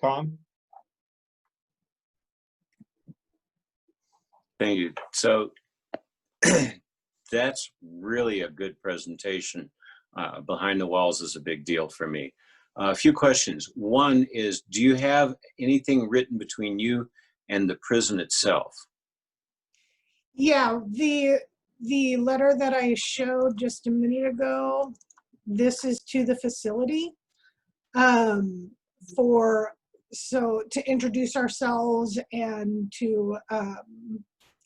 Tom? Thank you. So that's really a good presentation. Behind the walls is a big deal for me. A few questions. One is, do you have anything written between you and the prison itself? Yeah, the letter that I showed just a minute ago, this is to the facility to introduce ourselves and to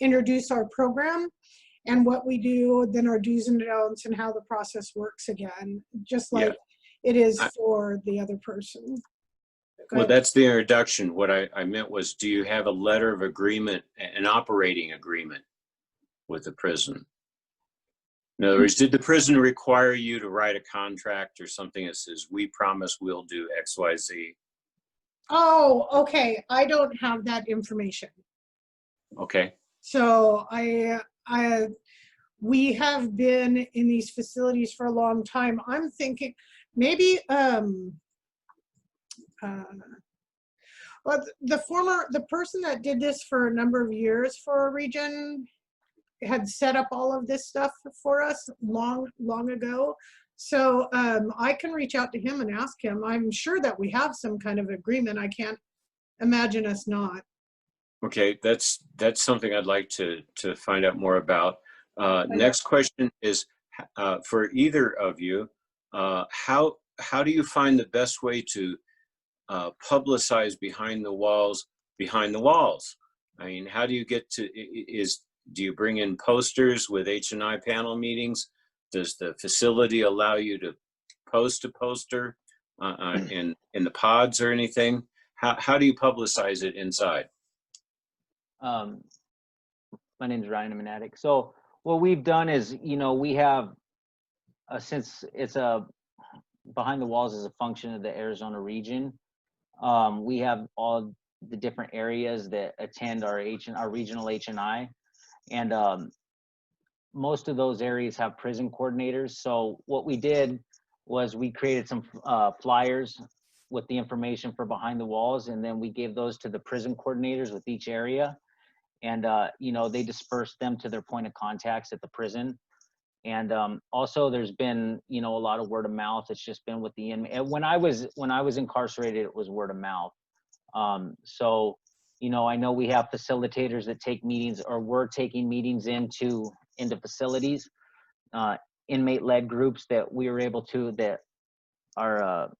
introduce our program and what we do, then our do's and don'ts and how the process works again, just like it is for the other person. Well, that's the introduction. What I meant was, do you have a letter of agreement, an operating agreement with the prison? In other words, did the prison require you to write a contract or something that says, we promise we'll do X, Y, Z? Oh, okay. I don't have that information. Okay. So we have been in these facilities for a long time. I'm thinking maybe well, the person that did this for a number of years for our region had set up all of this stuff for us long ago. So I can reach out to him and ask him. I'm sure that we have some kind of agreement. I can't imagine us not. Okay, that's something I'd like to find out more about. Next question is for either of you. How do you find the best way to publicize behind the walls? I mean, how do you get to? Do you bring in posters with H&I panel meetings? Does the facility allow you to post a poster in the pods or anything? How do you publicize it inside? My name is Ryan. I'm an addict. So what we've done is, we have, since it's behind the walls is a function of the Arizona region, we have all the different areas that attend our regional H&I, and most of those areas have prison coordinators. So what we did was we created some flyers with the information for behind the walls, and then we gave those to the prison coordinators with each area, and they dispersed them to their point of contacts at the prison. And also there's been a lot of word of mouth. It's just been with the inmate. When I was incarcerated, it was word of mouth. So I know we have facilitators that take meetings, or we're taking meetings into facilities, inmate-led groups that our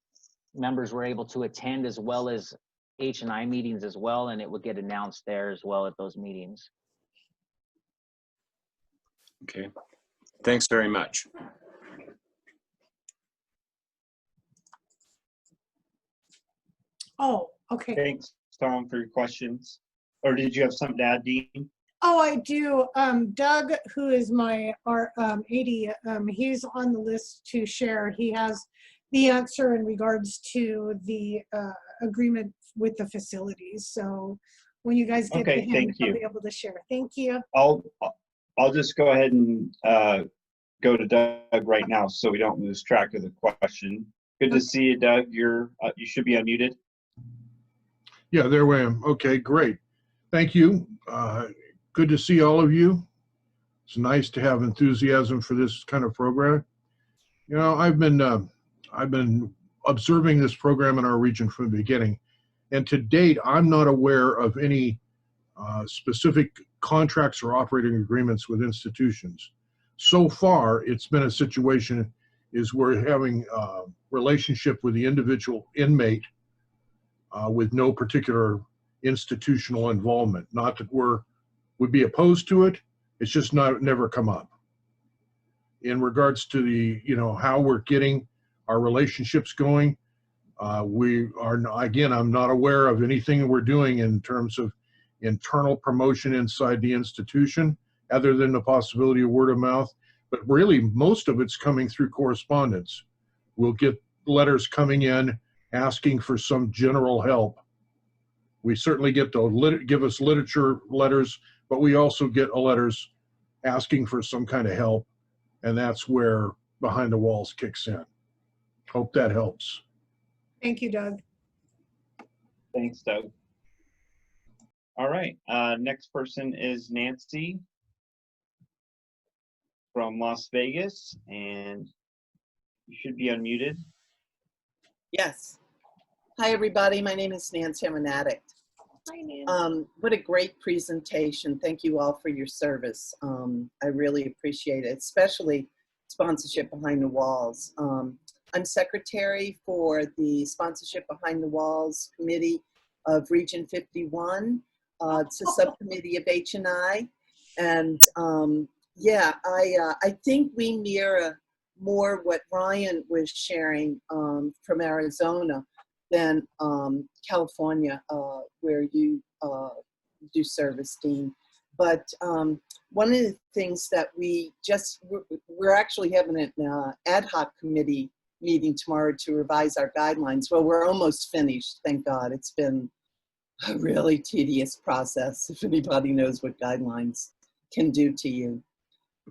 members were able to attend, as well as H&I meetings as well, and it would get announced there as well at those meetings. Okay, thanks very much. Oh, okay. Thanks, Tom, for your questions. Or did you have something to add, Dean? Oh, I do. Doug, who is my AD, he's on the list to share. He has the answer in regards to the agreement with the facilities. So when you guys get to him, he'll be able to share. Thank you. I'll just go ahead and go to Doug right now so we don't lose track of the question. Good to see you, Doug. You should be unmuted. Yeah, there I am. Okay, great. Thank you. Good to see all of you. It's nice to have enthusiasm for this kind of program. I've been observing this program in our region from the beginning, and to date, I'm not aware of any specific contracts or operating agreements with institutions. So far, it's been a situation is we're having a relationship with the individual inmate with no particular institutional involvement. Not that would be opposed to it. It's just never come up. In regards to the, how we're getting our relationships going, I'm not aware of anything we're doing in terms of internal promotion inside the institution, other than the possibility of word of mouth. But really, most of it's coming through correspondence. We'll get letters coming in asking for some general help. We certainly get to give us literature letters, but we also get letters asking for some kind of help, and that's where behind the walls kicks in. Hope that helps. Thank you, Doug. Thanks, Doug. All right, next person is Nancy from Las Vegas, and you should be unmuted. Yes. Hi, everybody. My name is Nancy. I'm an addict. Hi, Nan. What a great presentation. Thank you all for your service. I really appreciate it, especially sponsorship behind the walls. I'm secretary for the sponsorship behind the walls committee of Region 51. It's a subcommittee of H&I. And yeah, I think we mirror more what Ryan was sharing from Arizona than California, where you do service, Dean. But one of the things that we're actually having an ad hoc committee meeting tomorrow to revise our guidelines. Well, we're almost finished, thank God. It's been a really tedious process, if anybody knows what guidelines can do to you.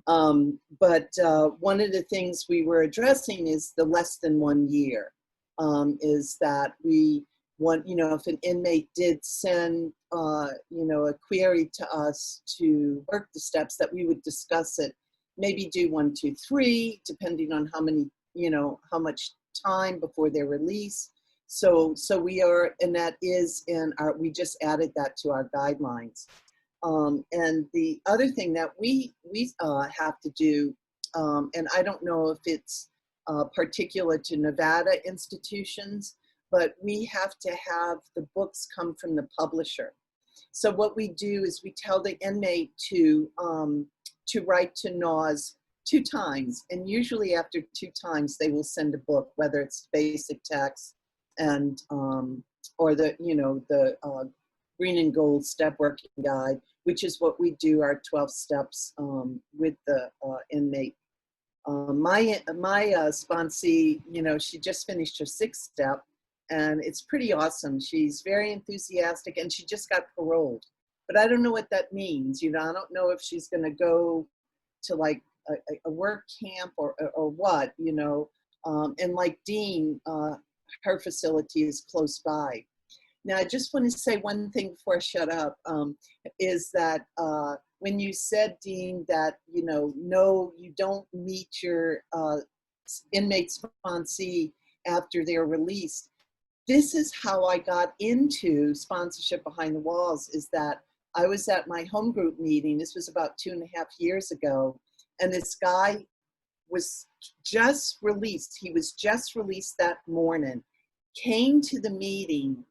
But one of the things we were addressing is the less than 1 year, is that we want, if an inmate did send, a query to us to work the steps, that we would discuss it, maybe do 1, 2, 3, depending on how many, how much time before their release. So we are, and that is in our, we just added that to our guidelines. And the other thing that we have to do, and I don't know if it's particular to Nevada institutions, but we have to have the books come from the publisher. So what we do is we tell the inmate to write to NAWS 2 times, and usually after 2 times they will send a book, whether it's basic text and or the the green and gold step working guide, which is what we do our 12 steps with the inmate. My sponsee, she just finished her 6th step, and it's pretty awesome. She's very enthusiastic, and she just got paroled. But I don't know what that means. I don't know if she's going to go to like a work camp or what, and like Dean, her facility is close by. Now, I just want to say one thing before I shut up, is that when you said, Dean, that, no, you don't meet your inmate sponsee after they're released, this is how I got into sponsorship behind the walls, is that I was at my home group meeting. This was about 2.5 years ago. And this guy was just released. He was just released that morning, came to the meeting,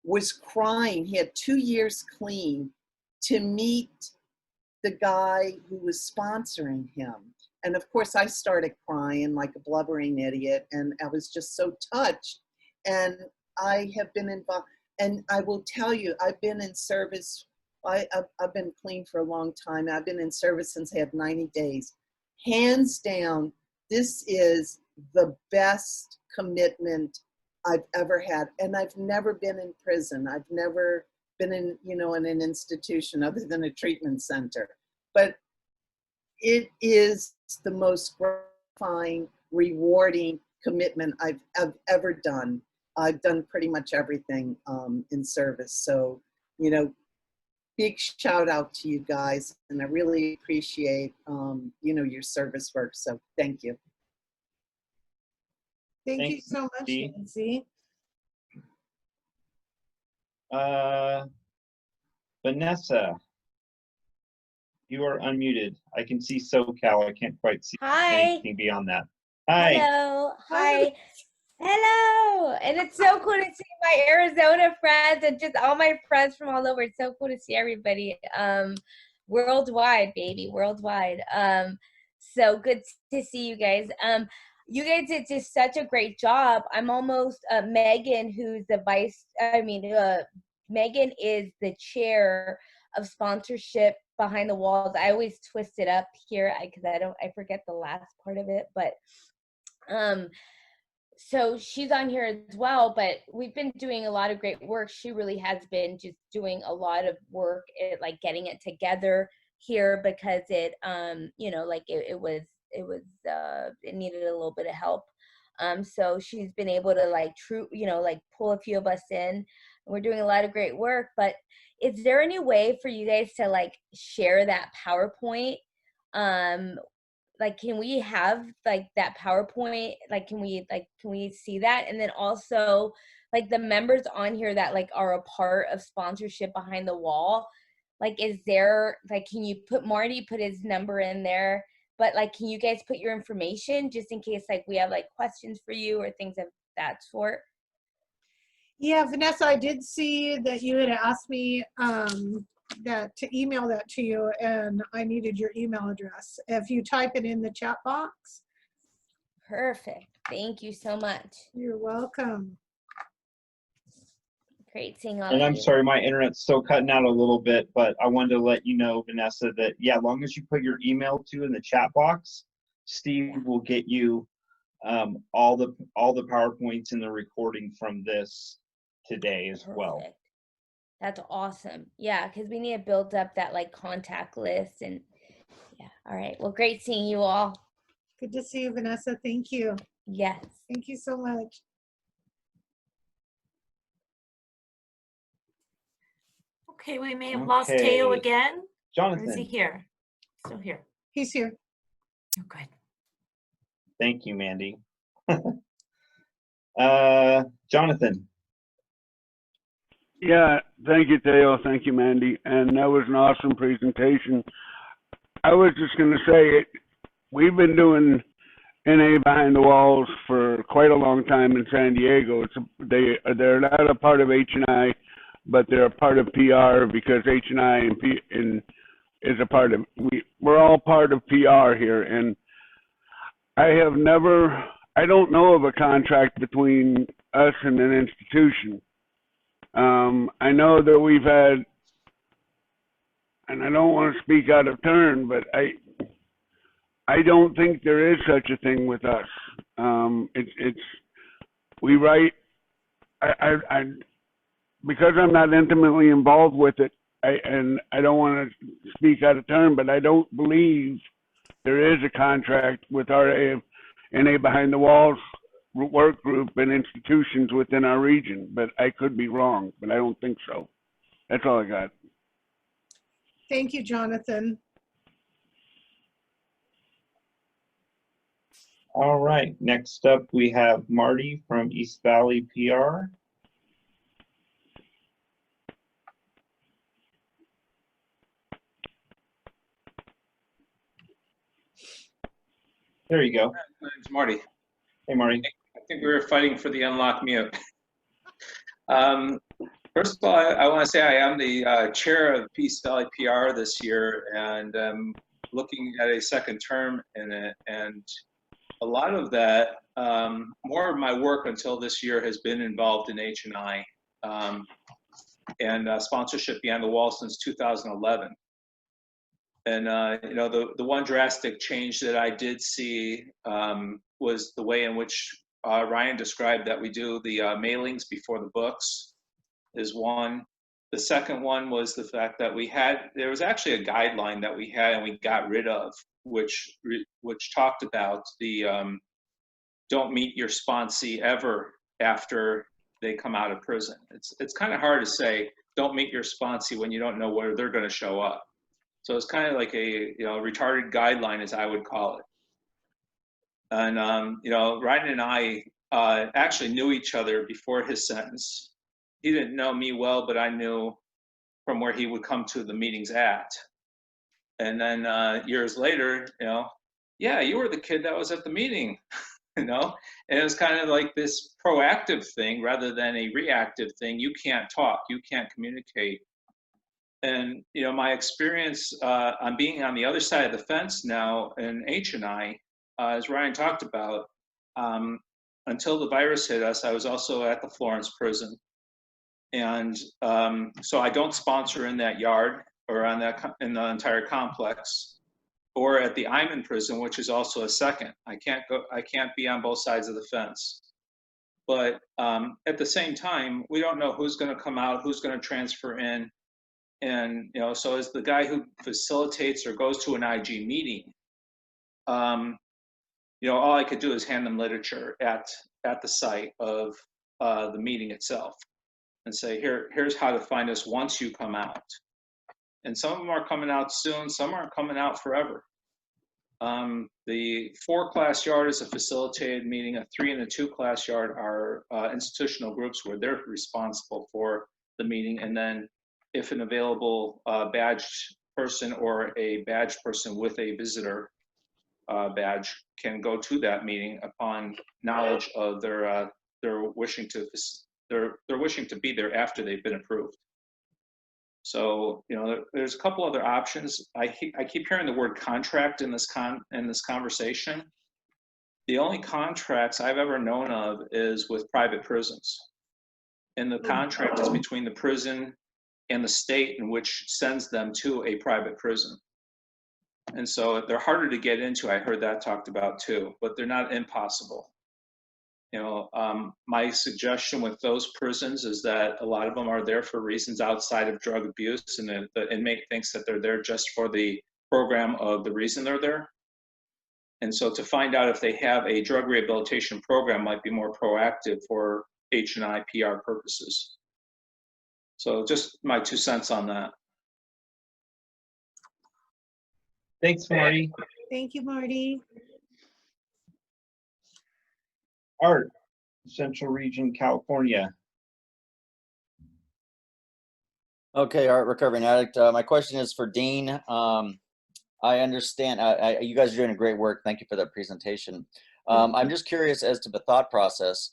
was crying. He had 2 years clean to meet the guy who was sponsoring him. And of course I started crying like a blubbering idiot, and I was just so touched. And I have been involved, and I will tell you, I've been in service. I've been clean for a long time. I've been in service since I had 90 days. Hands down, this is the best commitment I've ever had. And I've never been in prison. I've never been in, in an institution other than a treatment center. But it is the most gratifying, rewarding commitment I've ever done. I've done pretty much everything in service. So, big shout out to you guys, and I really appreciate, your service work. So thank you. Thank you Thanks, so much, Nancy. Nancy. Vanessa, you are unmuted. I can see SoCal. I can't quite see Hi. anything beyond that. Hi. Hello. Hi. Hello. And it's so cool to see my Arizona friends and just all my friends from all over. It's so cool to see everybody. Worldwide, baby, worldwide. So good to see you guys. You guys did just such a great job. I'm almost Megan, who's the Megan is the chair of sponsorship behind the walls. I always twist it up here because I forget the last part of it, but so she's on here as well, but we've been doing a lot of great work. She really has been just doing a lot of work at like getting it together here, because it it needed a little bit of help. So she's been able to pull a few of us in. We're doing a lot of great work, but is there any way for you guys to like share that PowerPoint? Like, can we have like that PowerPoint? Like, can we see that? And then also like the members on here that like are a part of sponsorship behind the wall, like, is there, like, can you put Marty, put his number in there, but like, can you guys put your information just in case like we have like questions for you or things of that sort? Yeah, Vanessa, I did see that you had asked me that to email that to you, and I needed your email address. If you type it in the chat box. Perfect. Thank you so much. You're welcome. Great seeing all And of I'm you. sorry, my internet's still cutting out a little bit, but I wanted to let you know, Vanessa, that yeah, as long as you put your email in the chat box, Steve will get you all the PowerPoints and the recording from this today as well. Perfect. That's awesome. Yeah, because we need to build up that like contact list and yeah. All right. Well, great seeing you all. Good to see you, Vanessa. Thank you. Yes. Thank you so much. Okay, we may have lost Teo Okay. again. Or is he Jonathan, here? Still here. He's here. Oh, good. thank you, Mandy. Jonathan. Yeah, thank you, Theo. Thank you, Mandy. And that was an awesome presentation. I was just going to say, we've been doing NA Behind the Walls for quite a long time in San Diego. They're not a part of H&I, but they're a part of PR because H&I is a part of, we're all part of PR here. And I don't know of a contract between us and an institution. I know that we've had, and I don't want to speak out of turn, but I don't think there is such a thing with us. We write, because I'm not intimately involved with it, and I don't want to speak out of turn, but I don't believe there is a contract with our NA Behind the Walls work group and institutions within our region, but I could be wrong, but I don't think so. That's all I got. Thank you, Jonathan. All right, next up we have Marty from East Valley PR. There you go. My name's Marty. Hey, Marty. I think we were fighting for the unlock mute. First of all, I want to say I am the chair of East Valley PR this year, and looking at a second term in it. And a lot of that, more of my work until this year has been involved in H&I and sponsorship Beyond the Wall since 2011. And you know, the one drastic change that I did see was the way in which Ryan described that we do the mailings before the books is one. The second one was the fact that there was actually a guideline that we had and we got rid of, which talked about the don't meet your sponsee ever after they come out of prison. It's kind of hard to say don't meet your sponsee when you don't know where they're going to show up. So it's kind of like a retarded guideline, as I would call it. And Ryan and I actually knew each other before his sentence. He didn't know me well, but I knew from where he would come to the meetings at. And then years later, yeah, you were the kid that was at the meeting, And it was kind of like this proactive thing rather than a reactive thing. You can't talk, you can't communicate. And my experience on being on the other side of the fence now in H&I, as Ryan talked about, until the virus hit us, I was also at the Florence prison. And so I don't sponsor in that yard or in the entire complex, or at the Iman prison, which is also a second. I can't be on both sides of the fence. But at the same time, we don't know who's going to come out, who's going to transfer in. And so as the guy who facilitates or goes to an IG meeting, all I could do is hand them literature at the site of the meeting itself. and say, here's how to find us once you come out. And some of them are coming out soon, some aren't coming out forever. The 4-class yard is a facilitated meeting. A 3 and a 2-class yard are institutional groups where they're responsible for the meeting. And then if an available badged person or a badged person with a visitor badge can go to that meeting upon knowledge of they're wishing to be there after they've been approved. So, you know, there's a couple other options. I keep hearing the word contract in this conversation. The only contracts I've ever known of is with private prisons. And the contract is between the prison and the state in which sends them to a private prison. And so they're harder to get into. I heard that talked about too, but they're not impossible. You know, my suggestion with those prisons is that a lot of them are there for reasons outside of drug abuse, and the inmate thinks that they're there just for the program of the reason they're there. And so to find out if they have a drug rehabilitation program might be more proactive for H&I PR purposes. So just my 2 cents on that. Thanks, Marty. Thank you, Marty. Art, Central Region, California. Okay, Art, recovering addict. My question is for Dean. I understand you guys are doing great work. Thank you for that presentation. I'm just curious as to the thought process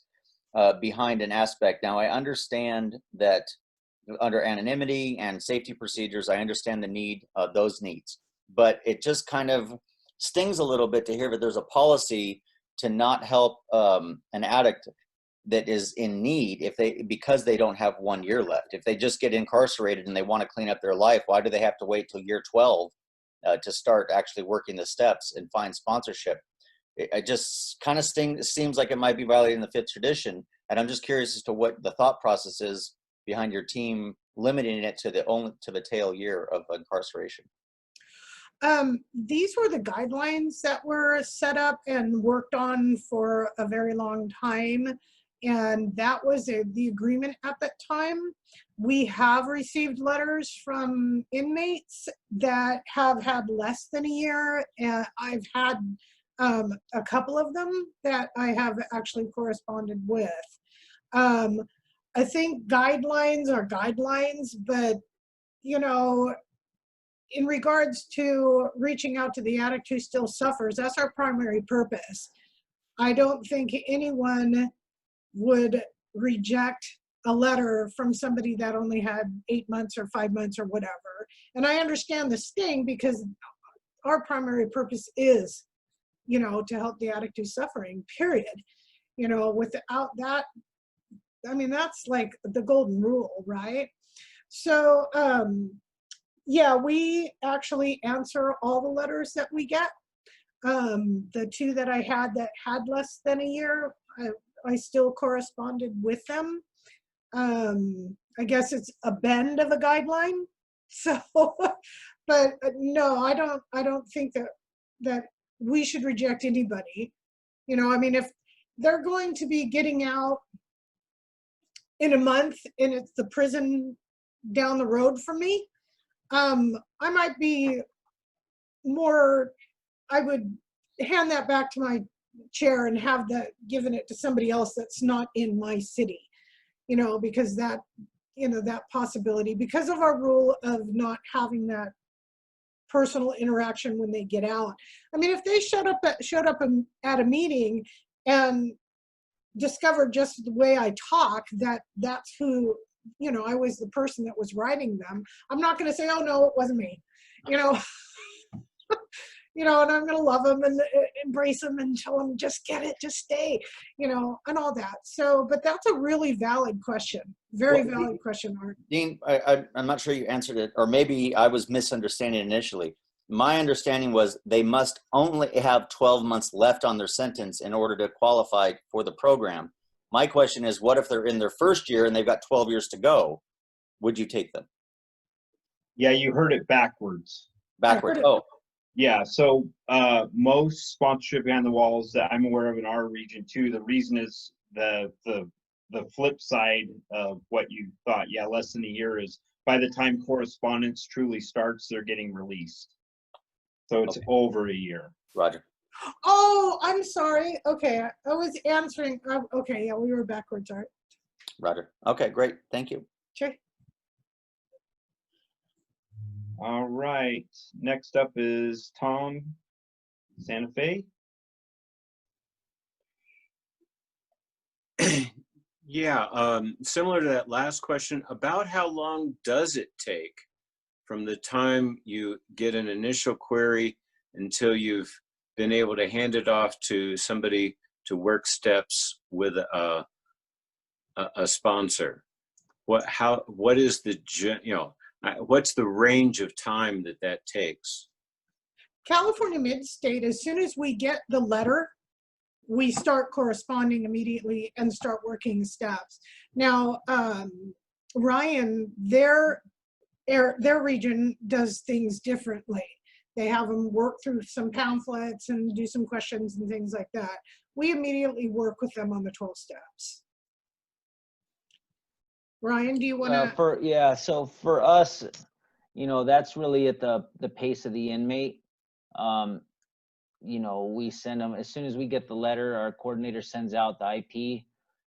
behind an aspect. Now, I understand that under anonymity and safety procedures, I understand the need of those needs, but it just kind of stings a little bit to hear that there's a policy to not help an addict that is in need because they don't have 1 year left. If they just get incarcerated and they want to clean up their life, why do they have to wait till year 12 to start actually working the steps and find sponsorship? It just kind of seems like it might be violating the 5th tradition. And I'm just curious as to what the thought process is behind your team limiting it to the tail year of incarceration. These were the guidelines that were set up and worked on for a very long time. And that was the agreement at that time. We have received letters from inmates that have had less than a year. And I've had a couple of them that I have actually corresponded with. I think guidelines are guidelines, but, you know, in regards to reaching out to the addict who still suffers, that's our primary purpose. I don't think anyone would reject a letter from somebody that only had 8 months or 5 months or whatever. And I understand the sting because our primary purpose is, you know, to help the addict who's suffering, period. You know, without that, I mean, that's like the golden rule, right? So, yeah, we actually answer all the letters that we get. The 2 that I had that had less than a year, I still corresponded with them. I guess it's a bend of a guideline. So, but no, I don't think that we should reject anybody. You know, I mean, if they're going to be getting out in a month and it's the prison down the road from me, I might be more, I would hand that back to my chair and have that given it to somebody else that's not in my city, you know, because that, you know, that possibility, because of our rule of not having that personal interaction when they get out. I mean, if they showed up at a meeting and discovered just the way I talk, that's who, you know, I was the person that was writing them. I'm not going to say, oh no, it wasn't me, you know. You know, and I'm going to love them and embrace them and tell them, just get it, just stay, you know, and all that. So, but that's a really valid question. Very valid question, Art. Dean, I'm not sure you answered it, or maybe I was misunderstanding initially. My understanding was they must only have 12 months left on their sentence in order to qualify for the program. My question is, what if they're in their first year and they've got 12 years to go? Would you take them? Yeah, you heard it backwards. Backwards, oh. Yeah, so most sponsorship behind the walls that I'm aware of in our region too, the reason is the the flip side of what you thought. Yeah, less than a year is by the time correspondence truly starts, they're getting released. So it's over a year. Roger. Oh, I'm sorry. Okay, I was answering. Okay, yeah, we were backwards. All right. Roger. Okay, great. Thank you. Sure. All right. Next up is Tom, Santa Fe. Yeah, similar to that last question, about how long does it take from the time you get an initial query until you've been able to hand it off to somebody to work steps with a sponsor? What is the, what's the range of time that takes? California Mid-State, as soon as we get the letter, we start corresponding immediately and start working steps. Now, Ryan, their region does things differently. They have them work through some pamphlets and do some questions and things like that. We immediately work with them on the 12 steps. Ryan, do you want to? So for us, that's really at the pace of the inmate. We send them, as soon as we get the letter, our coordinator sends out the IP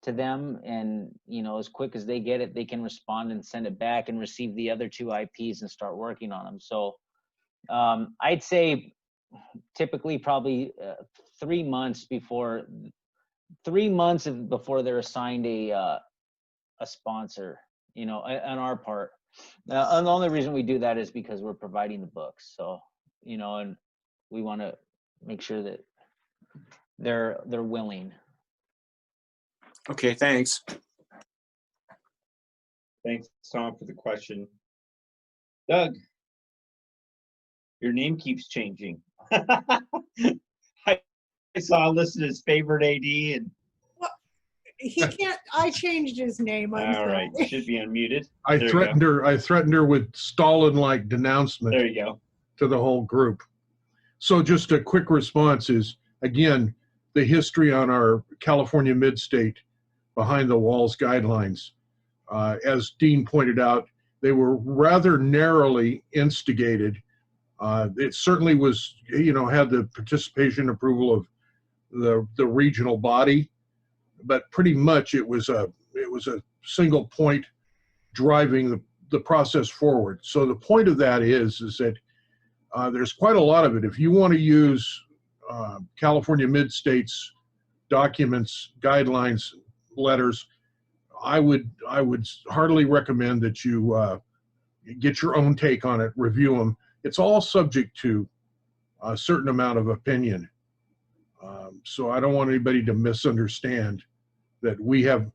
to them, and as quick as they get it, they can respond and send it back and receive the other 2 IPs and start working on them. So I'd say typically probably 3 months before they're assigned a sponsor, on our part. And the only reason we do that is because we're providing the books. So, and we want to make sure that they're willing. Okay, thanks. Thanks, Tom, for the question. Doug, your name keeps changing. I saw listed as favorite AD, and he can't. I changed his name. All right, should be unmuted. I threatened her with Stalin-like denouncement. There you go. To the whole group. So just a quick response is, again, the history on our California Mid-State Behind the Walls guidelines. As Dean pointed out, they were rather narrowly instigated. It certainly was, had the participation approval of the regional body, but pretty much it was a single point driving the process forward. So the point of that is that there's quite a lot of it. If you want to use California Mid-State's documents, guidelines, letters, I would heartily recommend that you get your own take on it, review them. It's all subject to a certain amount of opinion. So I don't want anybody to misunderstand that we have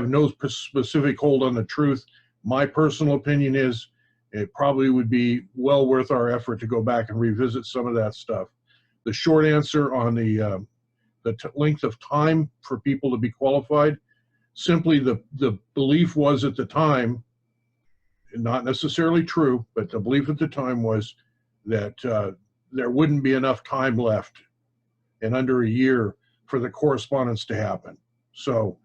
no specific hold on the truth. My personal opinion is it probably would be well worth our effort to go back and revisit some of that stuff. The short answer on the length of time for people to be qualified, simply the belief was at the time, not necessarily true, but the belief at the time was that there wouldn't be enough time left in under a year for the correspondence to happen. So,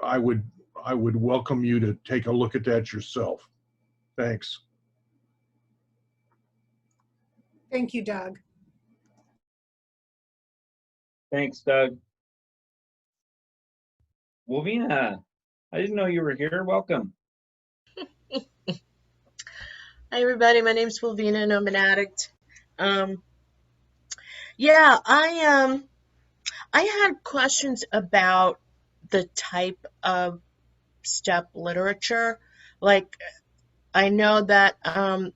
I would welcome you to take a look at that yourself. Thanks. Thank you, Doug. Thanks, Doug. Wolvina, I didn't know you were here. Welcome. Hi, everybody. My name's Wolvina, and I'm an addict. Yeah, I had questions about the type of STEP literature. Like, I know that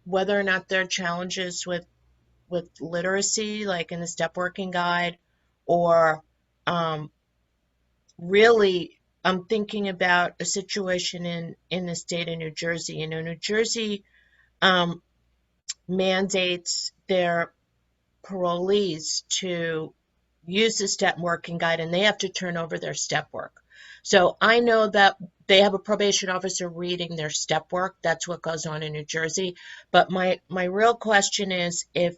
whether or not there are challenges with literacy, like in the STEP Working Guide, or really, I'm thinking about a situation in the state of New Jersey. New Jersey mandates their parolees to use the STEP Working Guide, and they have to turn over their STEP work. So I know that they have a probation officer reading their STEP work. That's what goes on in New Jersey. But my real question is, if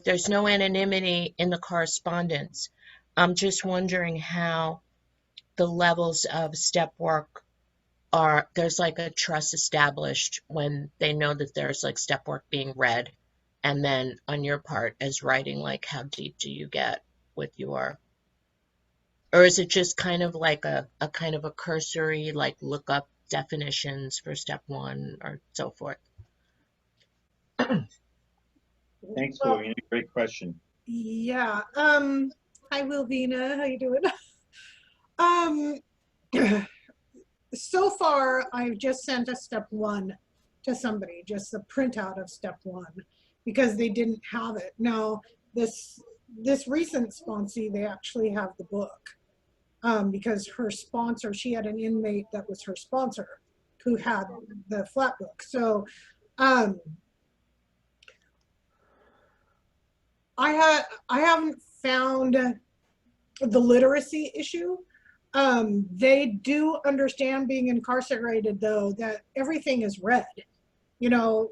there's no anonymity in the correspondence, I'm just wondering how the levels of step work are, there's like a trust established when they know that there's like step work being read, and then on your part as writing, like how deep do you get with your, or is it just kind of like a kind of a cursory, like look up definitions for step one or so forth? Thanks, Well, William. Great question. yeah. Hi, Wilvina. How you doing? So far, I've just sent a step one to somebody, just a printout of step one, because they didn't have it. Now, this recent sponsee, they actually have the book, because her sponsor, she had an inmate that was her sponsor who had the flat book. So I haven't found the literacy issue. They do understand, being incarcerated, though, that everything is read. You know,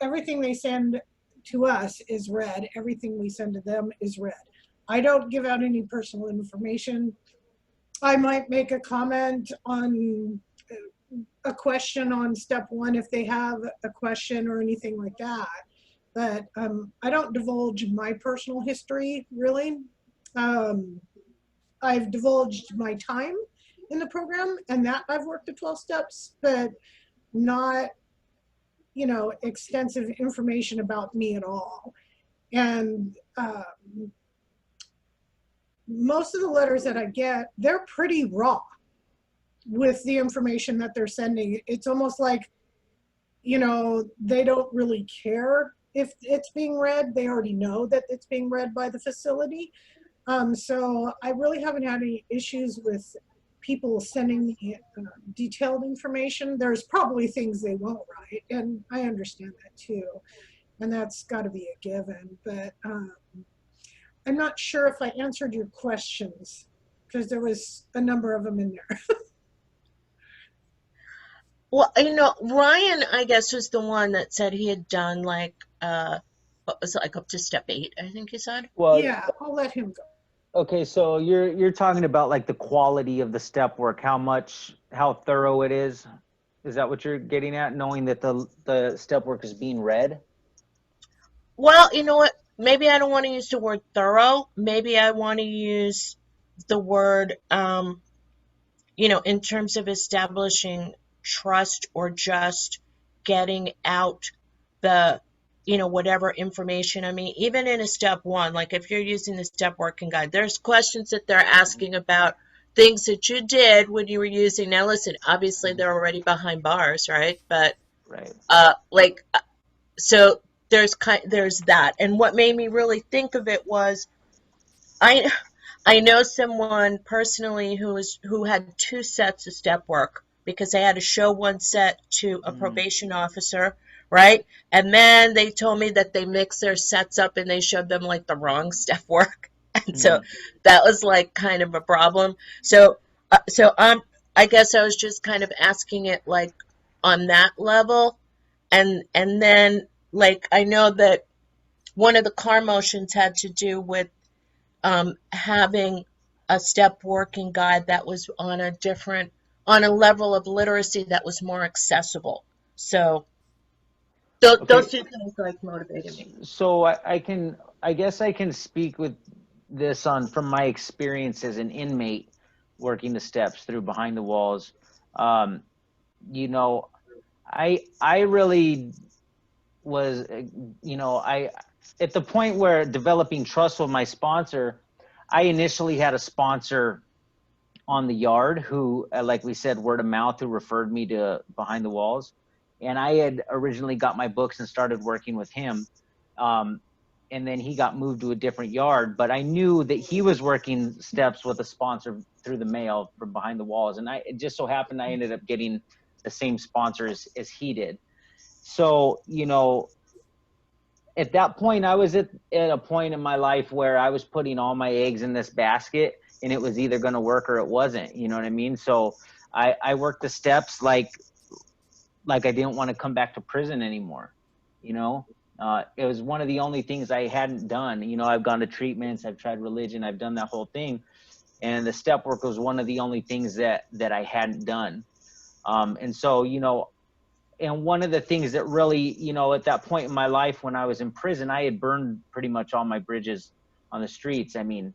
everything they send to us is read. Everything we send to them is read. I don't give out any personal information. I might make a comment on a question on step one if they have a question or anything like that. But I don't divulge my personal history, really. I've divulged my time in the program, and that I've worked the 12 steps, but not, you know, extensive information about me at all. And most of the letters that I get, they're pretty raw with the information that they're sending. It's almost like, you know, they don't really care if it's being read. They already know that it's being read by the facility. So I really haven't had any issues with people sending me detailed information. There's probably things they won't write, and I understand that too. And that's got to be a given. But I'm not sure if I answered your questions, because there was a number of them in there. Well, you know, Ryan, I guess, was the one that said he had done like, what was it, like up to step 8, I think he said. Well, yeah, I'll let him go. okay, so you're talking about like the quality of the step work, how thorough it is. Is that what you're getting at? Knowing that the step work is being read? Well, you know what? Maybe I don't want to use the word thorough. Maybe I want to use the word, you know, in terms of establishing trust, or just getting out the, you know, whatever information. I mean, even in a step one, like if you're using the step working guide, there's questions that they're asking about things that you did when you were using. Now, listen, obviously they're already behind bars, right? But Right. so there's that. And what made me really think of it was, I know someone personally who had 2 sets of step work, because they had to show one set to a probation officer, right? And then they told me that they mixed their sets up and they showed them like the wrong step work. And so that was like kind of a problem. So I guess I was just kind of asking it like on that level. And then, like, I know that one of the car motions had to do with having a step working guide that was on a level of literacy that was more accessible. So those 2 things like motivated me. So I guess I can speak with this from my experience as an inmate working the steps through behind the walls. You know, I really was, you know, at the point where developing trust with my sponsor, I initially had a sponsor on the yard who, like we said, word of mouth, who referred me to behind the walls. And I had originally got my books and started working with him. And then he got moved to a different yard, but I knew that he was working steps with a sponsor through the mail from behind the walls. And it just so happened I ended up getting the same sponsor as he did. So, you know, at that point, I was at a point in my life where I was putting all my eggs in this basket, and it was either going to work or it wasn't. You know what I mean? So I worked the steps like I didn't want to come back to prison anymore. You know, it was one of the only things I hadn't done. You know, I've gone to treatments, I've tried religion, I've done that whole thing. and the step work was one of the only things that I hadn't done. And so, you know, and one of the things that really, you know, at that point in my life when I was in prison, I had burned pretty much all my bridges on the streets. I mean,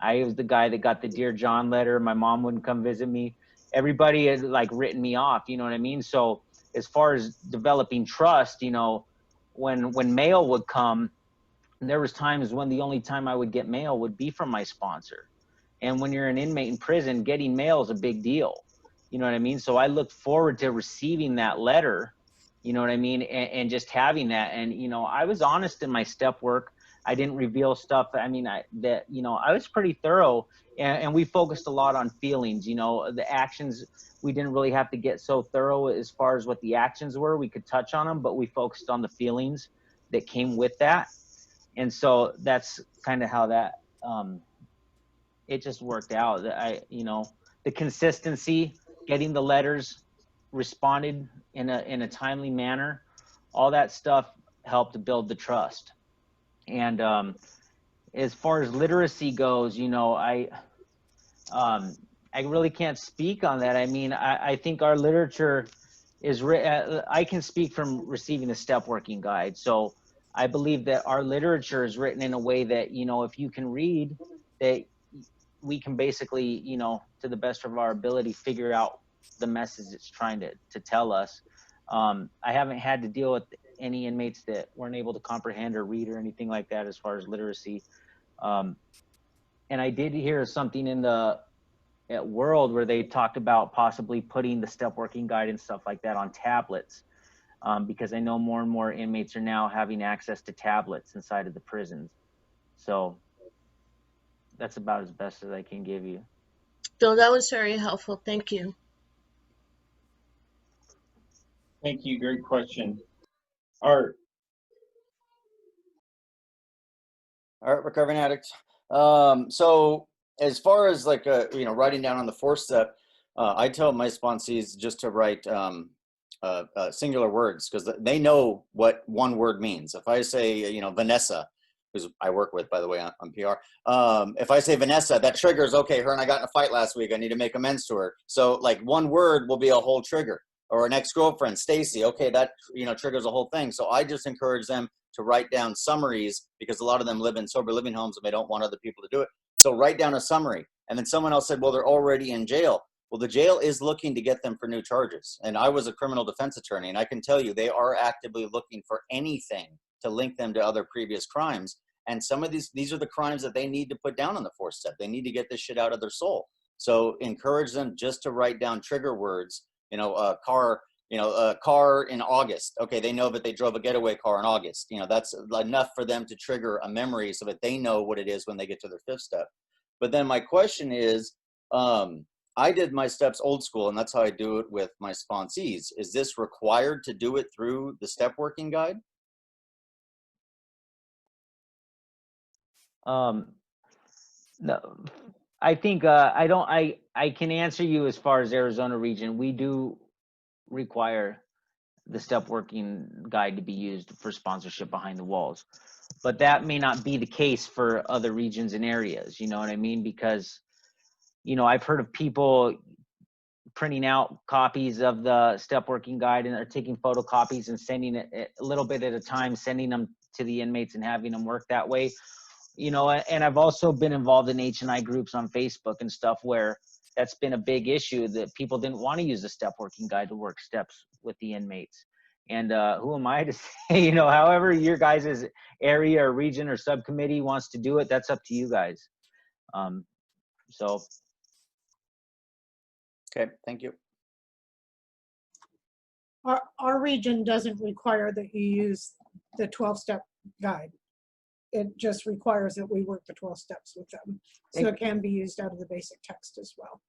I was the guy that got the Dear John letter. My mom wouldn't come visit me. Everybody had like written me off, you know what I mean? So as far as developing trust, you know, when mail would come, there was times when the only time I would get mail would be from my sponsor. And when you're an inmate in prison, getting mail is a big deal. You know what I mean? So I looked forward to receiving that letter, you know what I mean? And just having that. And, you know, I was honest in my step work. I didn't reveal stuff. I mean, I was pretty thorough, and we focused a lot on feelings, you know, the actions. We didn't really have to get so thorough as far as what the actions were. We could touch on them, but we focused on the feelings that came with that. And so that's kind of how that, it just worked out. You know, the consistency, getting the letters responded in a timely manner, all that stuff helped to build the trust. And as far as literacy goes, you know, I really can't speak on that. I mean, I think our literature is, I can speak from receiving the step working guide. So I believe that our literature is written in a way that, you know, if you can read, that we can basically, you know, to the best of our ability, figure out the message it's trying to tell us. I haven't had to deal with any inmates that weren't able to comprehend or read or anything like that as far as literacy. And I did hear something at World where they talked about possibly putting the step working guide and stuff like that on tablets, because I know more and more inmates are now having access to tablets inside of the prisons. So that's about as best as I can give you. So that was very helpful. Thank you. Thank you. Great question. Art. All right, recovering addict. So as far as like, you know, writing down on the 4-step, I tell my sponsees just to write singular words, because they know what one word means. If I say, you know, Vanessa, who I work with, by the way, on PR. If I say Vanessa, that triggers, okay, her and I got in a fight last week. I need to make amends to her. So like one word will be a whole trigger. Or an ex-girlfriend, Stacy, okay, that, you know, triggers a whole thing. So I just encourage them to write down summaries, because a lot of them live in sober living homes and they don't want other people to do it. So write down a summary. And then someone else said, well, they're already in jail. Well, the jail is looking to get them for new charges. And I was a criminal defense attorney, and I can tell you they are actively looking for anything to link them to other previous crimes. And some of these are the crimes that they need to put down on the 4-step. They need to get this shit out of their soul. So encourage them just to write down trigger words. You know, a car in August. Okay, they know that they drove a getaway car in August. You know, that's enough for them to trigger a memory so that they know what it is when they get to their 5th step. But then my question is, I did my steps old school, and that's how I do it with my sponsees. Is this required to do it through the step working guide? No, I think I can answer you as far as Arizona region. We do require the step working guide to be used for sponsorship behind the walls, but that may not be the case for other regions and areas. You know what I mean? Because, you know, I've heard of people printing out copies of the step working guide and are taking photocopies and sending it a little bit at a time, sending them to the inmates and having them work that way. You know, and I've also been involved in H&I groups on Facebook and stuff where that's been a big issue, that people didn't want to use the step working guide to work steps with the inmates. And who am I to say, you know, however your guys' area or region or subcommittee wants to do it, that's up to you guys. So. Okay, thank you. Our region doesn't require that you use the 12-step guide. It just requires that we work the 12 steps with them. So it can be used out of the basic text as well.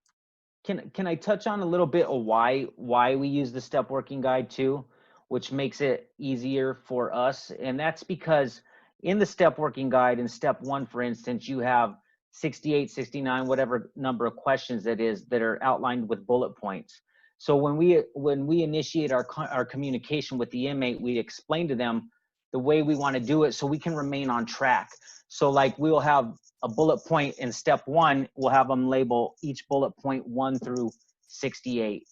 Can I touch on a little bit of why we use the step working guide too, which makes it easier for us? And that's because in the step working guide in step 1, for instance, you have 68, 69, whatever number of questions that is, that are outlined with bullet points. So when we initiate our communication with the inmate, we explain to them the way we want to do it so we can remain on track. So like we'll have a bullet point in step 1, we'll have them label each bullet point 1 through 68.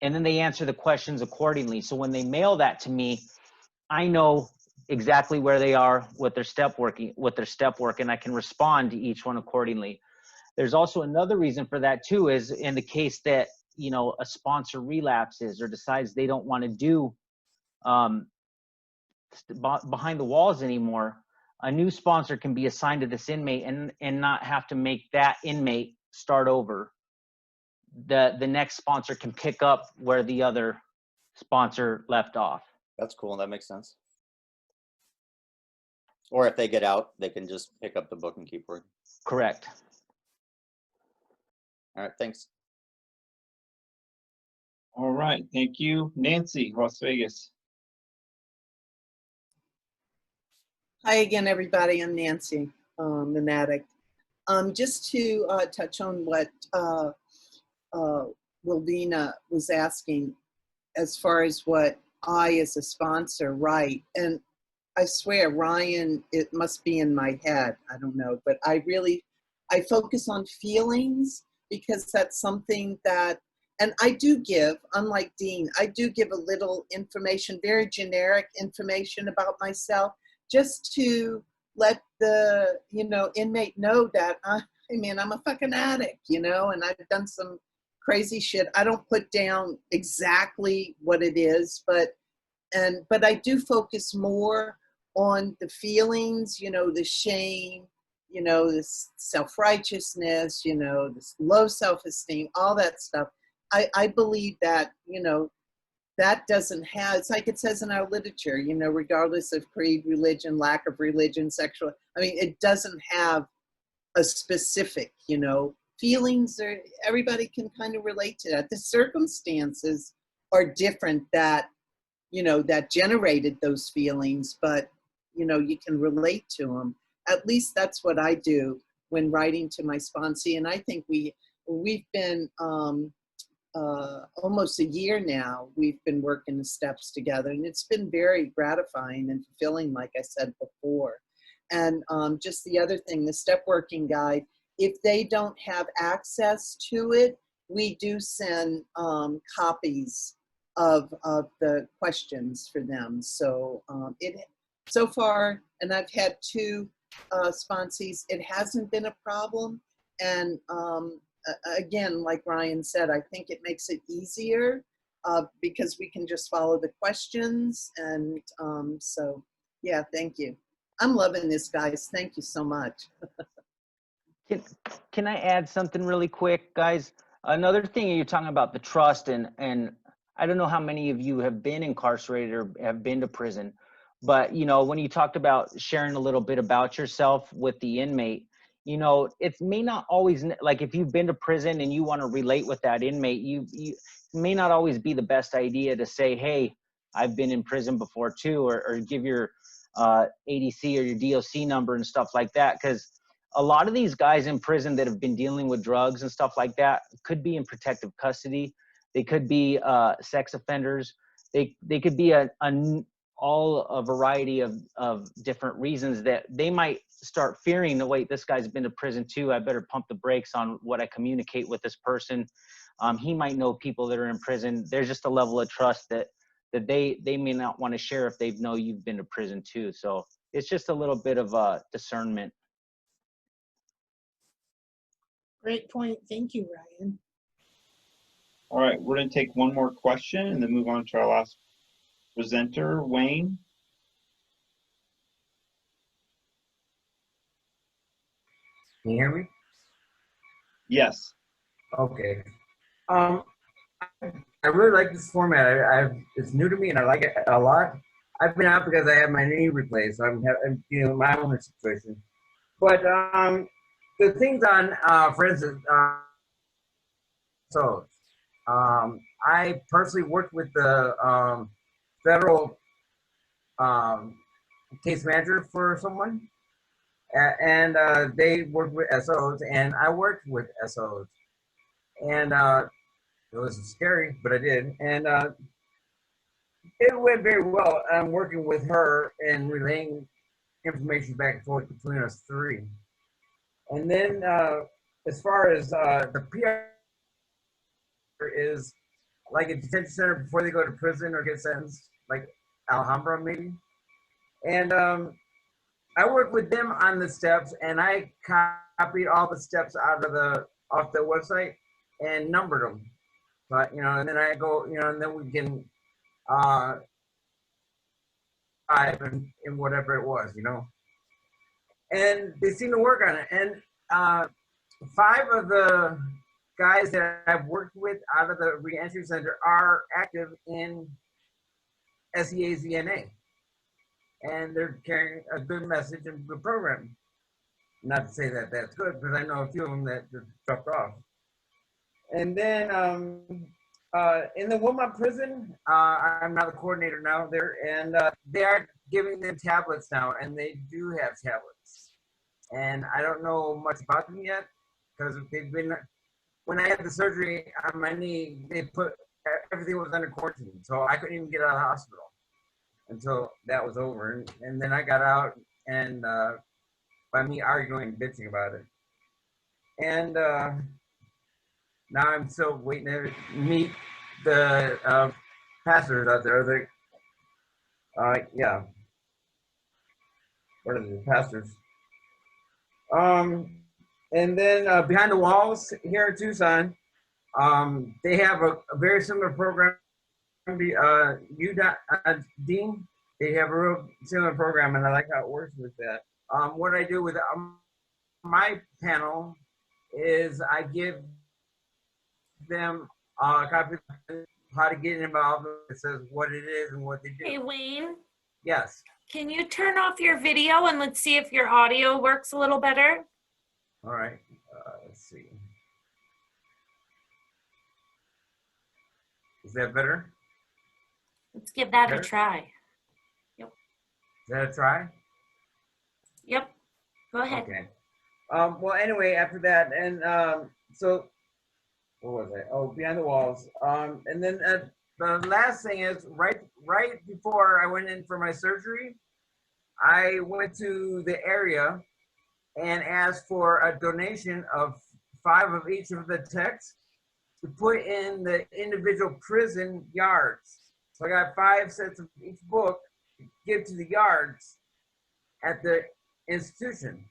And then they answer the questions accordingly. So when they mail that to me, I know exactly where they are with their step work, and I can respond to each one accordingly. There's also another reason for that too, is in the case that, you know, a sponsor relapses or decides they don't want to do behind the walls anymore, a new sponsor can be assigned to this inmate and not have to make that inmate start over. The next sponsor can pick up where the other sponsor left off. That's cool. That makes sense. Or if they get out, they can just pick up the book and keep working. Correct. All right, thanks. All right, thank you. Nancy, Las Vegas. Hi again, everybody. I'm Nancy, an addict. Just to touch on what Wildina was asking, as far as what I, as a sponsor, write. And I swear, Ryan, it must be in my head. I don't know, but I focus on feelings, because that's something that, and I do give, unlike Dean, I do give a little information, very generic information about myself, just to let the, you know, inmate know that, I mean, I'm a fucking addict, you know, and I've done some crazy shit. I don't put down exactly what it is, but I do focus more on the feelings, you know, the shame, you know, this self-righteousness, you know, this low self-esteem, all that stuff. I believe that, you know, that doesn't have, it's like it says in our literature, you know, regardless of creed, religion, lack of religion, sexual, I mean, it doesn't have a specific, you know, feelings are, everybody can kind of relate to that. The circumstances are different that, you know, that generated those feelings, but, you know, you can relate to them. At least that's what I do when writing to my sponsee. And I think we've been almost a year now, we've been working the steps together, and it's been very gratifying and fulfilling, like I said before. And just the other thing, the step working guide, if they don't have access to it, we do send copies of the questions for them. So so far, and I've had 2 sponsees, it hasn't been a problem. And again, like Ryan said, I think it makes it easier because we can just follow the questions. And so, yeah, thank you. I'm loving this, guys. Thank you so much. Can I add something really quick, guys? Another thing, you're talking about the trust, and I don't know how many of you have been incarcerated or have been to prison, but you know, when you talked about sharing a little bit about yourself with the inmate, you know, it may not always, like if you've been to prison and you want to relate with that inmate, you may not always be the best idea to say, hey, I've been in prison before too, or give your ADC or your DOC number and stuff like that, because a lot of these guys in prison that have been dealing with drugs and stuff like that could be in protective custody. They could be sex offenders. They could be a variety of different reasons that they might start fearing, the wait, this guy's been to prison too, I better pump the brakes on what I communicate with this person. He might know people that are in prison. There's just a level of trust that they may not want to share if they know you've been to prison too. So it's just a little bit of discernment. Great point. Thank you, Ryan. All right, we're going to take one more question and then move on to our last presenter, Wayne. Can you hear me? Yes. Okay. I really like this format. It's new to me and I like it a lot. I've been out because I had my knee replaced, so I'm dealing with my own situation. But the things on, for instance, I personally worked with the federal case manager for someone, and they worked with SOs, and I worked with SOs, and it was scary, but I did, and it went very well. I'm working with her and relaying information back and forth between us three. And then as far as the PR is like a detention center before they go to prison or get sentenced, like Alhambra maybe. And I worked with them on the steps, and I copied all the steps off the website and numbered them. But and then I go, and then we can in whatever it was, And they seem to work on it. And 5 of the guys that I've worked with out of the reentry center are active in SEAZNA. And they're carrying a good message and good program. Not to say that that's good, because I know a few of them that just dropped off. And then in the Wilmot prison, I'm now the coordinator now there, and they are giving them tablets now, and they do have tablets. And I don't know much about them yet, because they've been, when I had the surgery on my knee, they put, everything was under quarantine, so I couldn't even get out of the hospital until that was over. And then I got out, and by me arguing and bitching about it. And now I'm still waiting to meet the pastors out there. Yeah. What are the pastors? And then Behind the Walls here in Tucson, they have a very similar program. Dean, they have a real similar program, and I like how it works with that. What I do with my panel is I give them a copy of how to get involved. It says what it is and what they do. Hey, Wayne. Yes. Can you turn off your video and let's see if your audio works a little better? All right. Let's see. Is that better? Let's give that Better? a try. Yep. Is that a try? Yep. Go ahead. Okay. Well, anyway, after that, and so what was I? Oh, Behind the Walls. And then the last thing is right before I went in for my surgery, I went to the area and asked for a donation of 5 of each of the texts to put in the individual prison yards. So I got 5 sets of each book to give to the yards at the institution.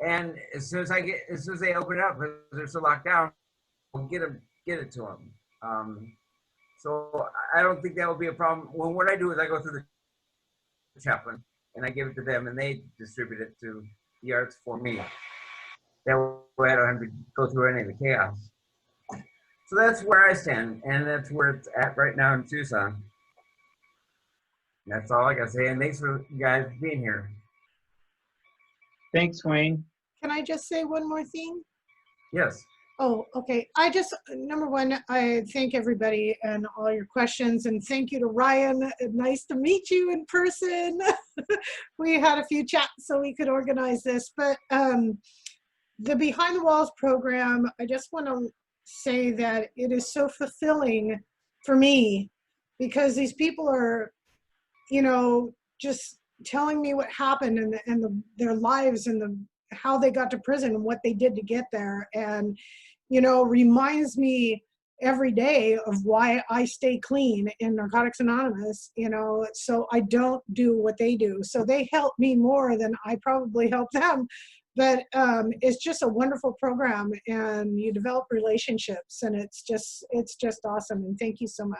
And as soon as they open it up, because they're still locked down, we'll get it to them. So I don't think that will be a problem. Well, what I do is I go through the chaplain and I give it to them, and they distribute it to the yards for me. That way I don't have to go through any of the chaos. So that's where I stand, and that's where it's at right now in Tucson. And that's all I got to say, and thanks for you guys being here. Thanks, Wayne. Can I just say one more thing? Yes. Oh, okay. Number one, I thank everybody and all your questions, and thank you to Ryan. Nice to meet you in person. We had a few chats so we could organize this, but the Behind the Walls program, I just want to say that it is so fulfilling for me, because these people are, just telling me what happened and their lives and how they got to prison and what they did to get there, and reminds me every day of why I stay clean in Narcotics Anonymous, so I don't do what they do. So they help me more than I probably help them, but it's just a wonderful program, and you develop relationships, and it's just awesome, and thank you so much.